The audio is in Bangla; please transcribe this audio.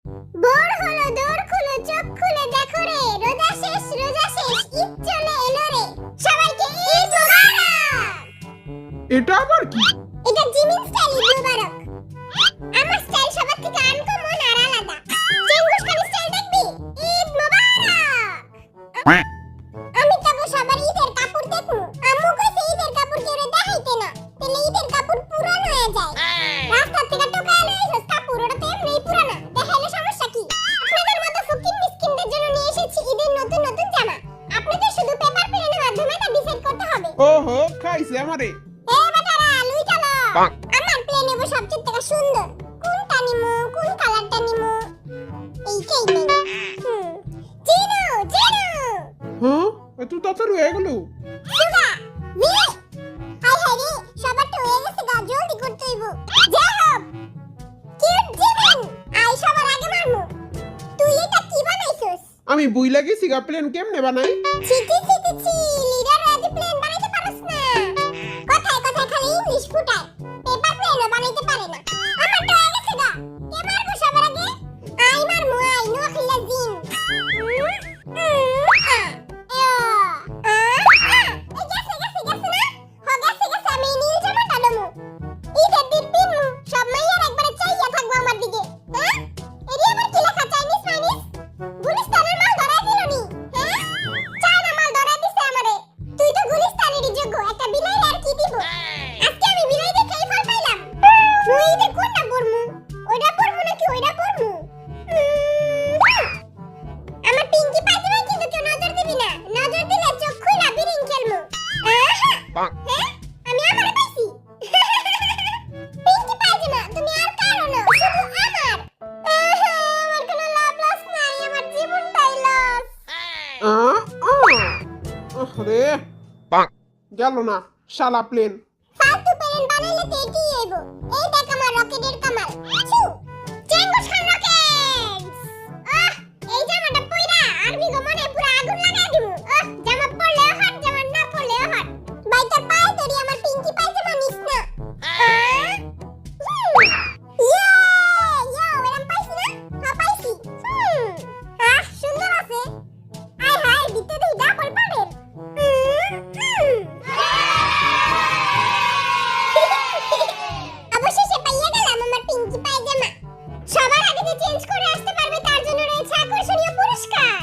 বোর হলো দৌড় খুলো চোখ খুলে দেখো রে, রোজা শেষ ঈদ চলে এলো রে, সবাইকে ঈদ মোবারক। এটা আবার কি? এটা জিমিন স্টাইল ঈদ মোবারক। আমার স্টাইল সবার থেকে আনকমন আর আলাদা। চেঙ্গুস খালি স্টাইল দেখবি, ঈদ মোবারক। আমি তো সবার ঈদের কাপড় দেখু, আম্মু কইছে ঈদের কাপড় কেউ দেখাইতে না, তাহলে ঈদের কাপড় পুরানো হয়ে যায়। রাস্তা থেকে টোকায় লইছস কাপড়, ওটা তো এমনি পুরানো, দেখাইলে সমস্যা কি? আপনাদের মতো ফকির মিসকিনদের জন্য নিয়ে এসেছি ঈদের নতুন নতুন জামা। আপনাদের শুধু পেপার প্লেনের মাধ্যমে তা ডিসাইড করতে হবে। ওহো, খাইছে আমারে। এ বেটারা লুই চলো, আমার প্লেন নেব সবচেয়ে থেকে সুন্দর। কোনটা নিমু, কোন কালারটা নিমু? এইটাই নেই। চিনু হ্যাঁ, এত তাড়াতাড়ি হয়ে গেল। সুগা মিয়ে হাই হাই রে, সবারটা হয়ে গেছে গা, জলদি করতে হইব। জাহাব কিউট জিমেন, আই সবার আগে মারমু। তুই এটা কি বানাইছস? আমি বুইলা গেছি গা, প্লেন কেমনে বানাই? ছি লিডার আজ প্লেন বানাইতে পারছ না। কথায় কথায় খালি ইংলিশ ফুটায়, পেপার প্লেনও বানাইতে পারে না। আমারটা হয়ে গেছে গা, কে মারবো সবার আগে? আই মারমু, আই নোয়াখিলা জিন। আমি নীল জামাটা লমু, ঈদের দিন পিনমু, সব মাইয়ার একবারে চাইয়া থাকবো আমার দিকে। হ্যাঁ, এরি আবার কি লেখা, চাইনিজ মাইনিজ? গুলিস্তানের মাল ধরাই দিলনি? হ্যাঁ, চায়না মাল ধরাই দিছে আমারে। তুই তো গুলিস্তানেরই যোগ্য, একটা বিলাই আর কি দিব? আজকে আমি বিলাই দেখেই ফল পাইলাম। মুই ঈদে কোনটা পরমু? ওইটা পরমু নাকি ওইটা পরমু? আমার পিঙ্কি পাইজামা কিন্তু কেউ নজর দিবি না, নজর দিলে চোখ খুইলা বিরিং খেলমু। হ্যাঁ, আমি আমারে পাইছি। পিঙ্কি পাইজামা তুমি আর কারো না, শুধু আমার। আমার কোনো লাভ লস নাই, আমার জীবনটাই লস। আরে গেল না শালা প্লেন। ফালতু প্লেন বানাইলে তো এটাই হইব। এই দেখ আমার রকেটের কামাল। ছু, চেঙ্গুস খান রকেটস। এই জামাটা পইরা আর্মি গো মনে পুরো আগুন লাগাই দিমু। জামা পরলেও হট, জামা না পরলেও হট। ভাই তোর পায়ে ধরি, আমার পিঙ্কি পায়জামা নিস না। এরম পাইছি না? হ্যাঁ পাইছি। সুন্দর আছে। আয় হায়, ভিতরে ডাবল পাড়ের। অবশেষে পাইয়া গেলাম আমার পিঙ্কি পায়জামা। সবার আগে যে চেঞ্জ করে আসতে পারবে তার জন্য রয়েছে আকর্ষণীয় পুরস্কার।